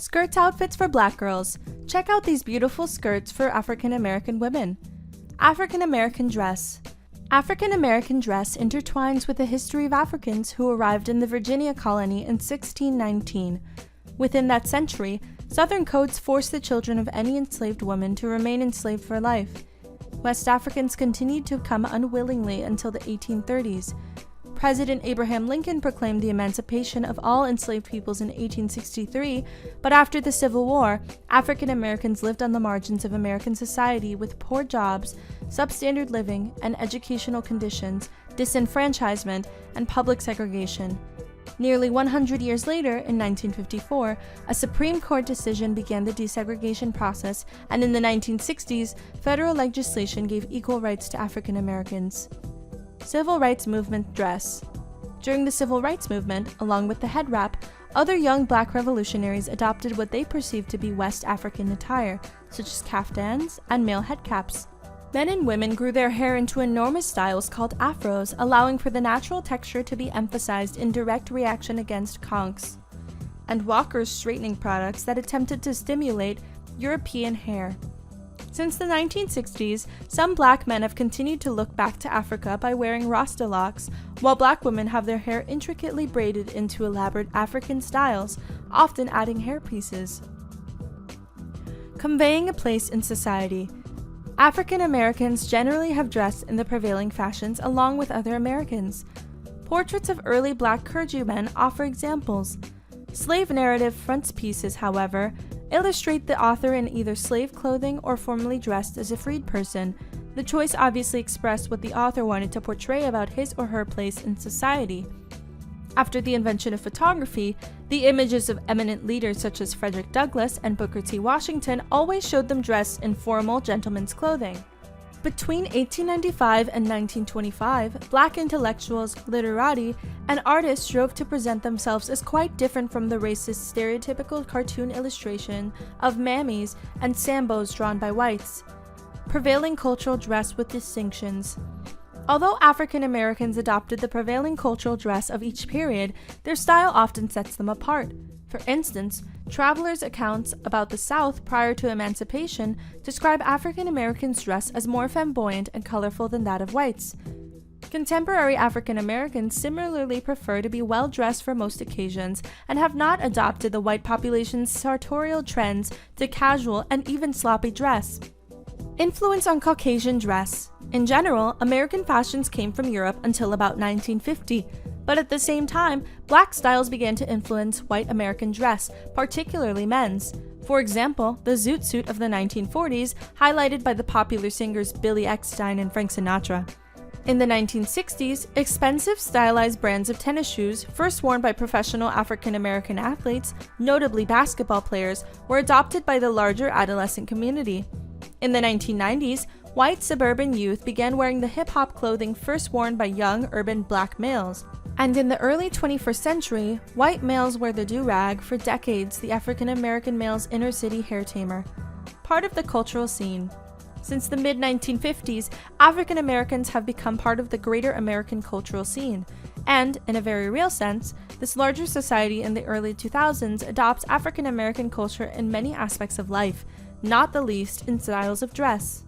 Skirts outfits for Black girls. Check out these beautiful skirts for African American women. African American dress. African American dress intertwines with the history of Africans who arrived in the Virginia colony in 1619. Within that century, Southern codes forced the children of any enslaved woman to remain enslaved for life. West Africans continued to come unwillingly until the 1830s. President Abraham Lincoln proclaimed the emancipation of all enslaved peoples in 1863, but after the Civil War, African Americans lived on the margins of American society with poor jobs, substandard living and educational conditions, disenfranchisement, and public segregation. Nearly 100 years later, in 1954, a Supreme Court decision began the desegregation process, and in the 1960s, federal legislation gave equal rights to African Americans. Civil Rights Movement dress. During the Civil Rights Movement, along with the head wrap, other young Black revolutionaries adopted what they perceived to be West African attire, such as kaftans and male head caps. Men and women grew their hair into enormous styles called afros, allowing for the natural texture to be emphasized in direct reaction against conks, and Walker's straightening products that attempted to stimulate European hair. Since the 1960s, some Black men have continued to look back to Africa by wearing Rasta locks, while Black women have their hair intricately braided into elaborate African styles, often adding hair pieces. Conveying a place in society. African Americans generally have dressed in the prevailing fashions along with other Americans. Portraits of early Black clergymen offer examples. Slave narrative frontispieces, however, illustrate the author in either slave clothing or formally dressed as a freed person. The choice obviously expressed what the author wanted to portray about his or her place in society. After the invention of photography, the images of eminent leaders such as Frederick Douglass and Booker T. Washington always showed them dressed in formal gentlemen's clothing. Between 1895 and 1925, Black intellectuals, literati, and artists strove to present themselves as quite different from the racist stereotypical cartoon illustration of mammies and sambos drawn by whites. Prevailing cultural dress with distinctions. Although African Americans adopted the prevailing cultural dress of each period, their style often sets them apart. For instance, travelers' accounts about the South prior to emancipation describe African Americans' dress as more flamboyant and colorful than that of whites. Contemporary African Americans similarly prefer to be well-dressed for most occasions and have not adopted the white population's sartorial trends to casual and even sloppy dress. Influence on Caucasian dress. In general, American fashions came from Europe until about 1950. But at the same time, Black styles began to influence white American dress, particularly men's. For example, the zoot suit of the 1940s, highlighted by the popular singers Billy Eckstine and Frank Sinatra. In the 1960s, expensive stylized brands of tennis shoes, first worn by professional African American athletes, notably basketball players, were adopted by the larger adolescent community. In the 1990s, white suburban youth began wearing the hip-hop clothing first worn by young urban Black males. And in the early 21st century, white males wear the do-rag, for decades the African American male's inner-city hair tamer. Part of the cultural scene. Since the mid-1950s, African Americans have become part of the greater American cultural scene. And, in a very real sense, this larger society in the early 2000s adopts African American culture in many aspects of life, not the least in styles of dress.